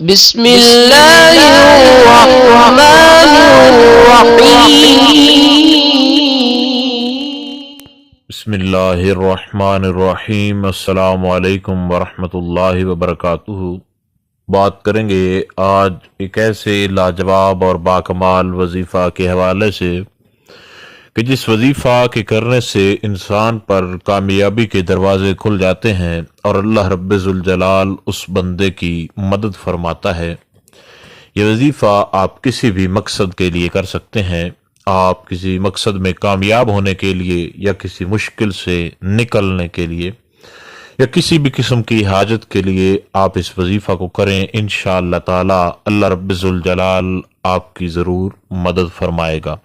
بسم اللہ الرحمن الرحیم۔ بسم اللہ الرحمن الرحیم۔ السلام علیکم ورحمۃ اللہ وبرکاتہ۔ بات کریں گے آج ایک ایسے لاجواب اور باکمال وظیفہ کے حوالے سے کہ جس وظیفہ کے کرنے سے انسان پر کامیابی کے دروازے کھل جاتے ہیں اور اللہ رب ذوالجلال اس بندے کی مدد فرماتا ہے۔ یہ وظیفہ آپ کسی بھی مقصد کے لیے کر سکتے ہیں۔ آپ کسی مقصد میں کامیاب ہونے کے لیے یا کسی مشکل سے نکلنے کے لیے یا کسی بھی قسم کی حاجت کے لیے آپ اس وظیفہ کو کریں، انشاءاللہ تعالی اللہ رب ذوالجلال آپ کی ضرور مدد فرمائے گا۔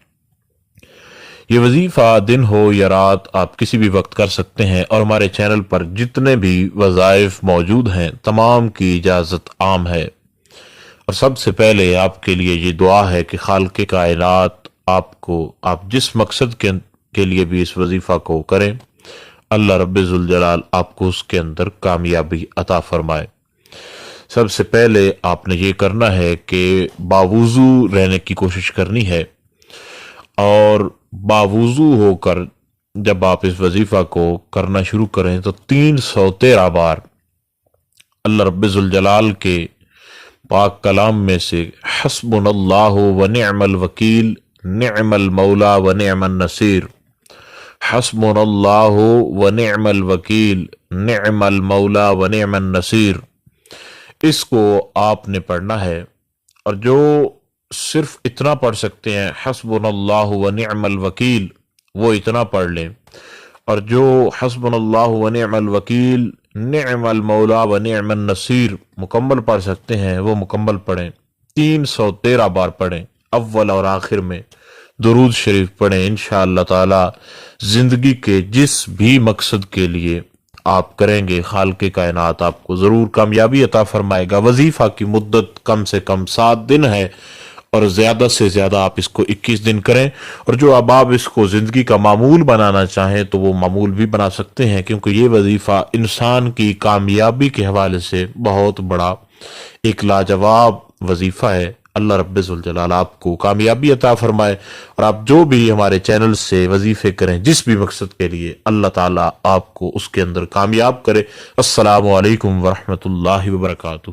یہ وظیفہ دن ہو یا رات آپ کسی بھی وقت کر سکتے ہیں، اور ہمارے چینل پر جتنے بھی وظائف موجود ہیں تمام کی اجازت عام ہے۔ اور سب سے پہلے آپ کے لیے یہ دعا ہے کہ خالق کائنات آپ جس مقصد کے لیے بھی اس وظیفہ کو کریں، اللہ رب ذوالجلال آپ کو اس کے اندر کامیابی عطا فرمائے۔ سب سے پہلے آپ نے یہ کرنا ہے کہ باوضو رہنے کی کوشش کرنی ہے، اور باوضو ہو کر جب آپ اس وظیفہ کو کرنا شروع کریں تو 313 بار اللہ رب ذوالجلال کے پاک کلام میں سے حسبنا اللہ و نعم الوکیل نعم المولا و نعم النصیر، حسبنا اللہ و نعم الوکیل نعم المولا و نعم النصیر، اس کو آپ نے پڑھنا ہے۔ اور جو صرف اتنا پڑھ سکتے ہیں حسبنا اللہ و نعم الوکیل، وہ اتنا پڑھ لیں، اور جو حسبنا اللہ و نعم الوکیل نعم المولا و نعم النصیر مکمل پڑھ سکتے ہیں وہ مکمل پڑھیں۔ 313 بار پڑھیں، اول اور آخر میں درود شریف پڑھیں۔ انشاءاللہ تعالی زندگی کے جس بھی مقصد کے لیے آپ کریں گے خالق کائنات آپ کو ضرور کامیابی عطا فرمائے گا۔ وظیفہ کی مدت کم سے کم 7 دن ہے، اور زیادہ سے زیادہ آپ اس کو 21 دن کریں، اور جو اب آپ اس کو زندگی کا معمول بنانا چاہیں تو وہ معمول بھی بنا سکتے ہیں، کیونکہ یہ وظیفہ انسان کی کامیابی کے حوالے سے بہت بڑا ایک لاجواب وظیفہ ہے۔ اللہ رب ذوالجلال آپ کو کامیابی عطا فرمائے، اور آپ جو بھی ہمارے چینل سے وظیفے کریں جس بھی مقصد کے لیے، اللہ تعالیٰ آپ کو اس کے اندر کامیاب کرے۔ السلام علیکم ورحمۃ اللہ وبرکاتہ۔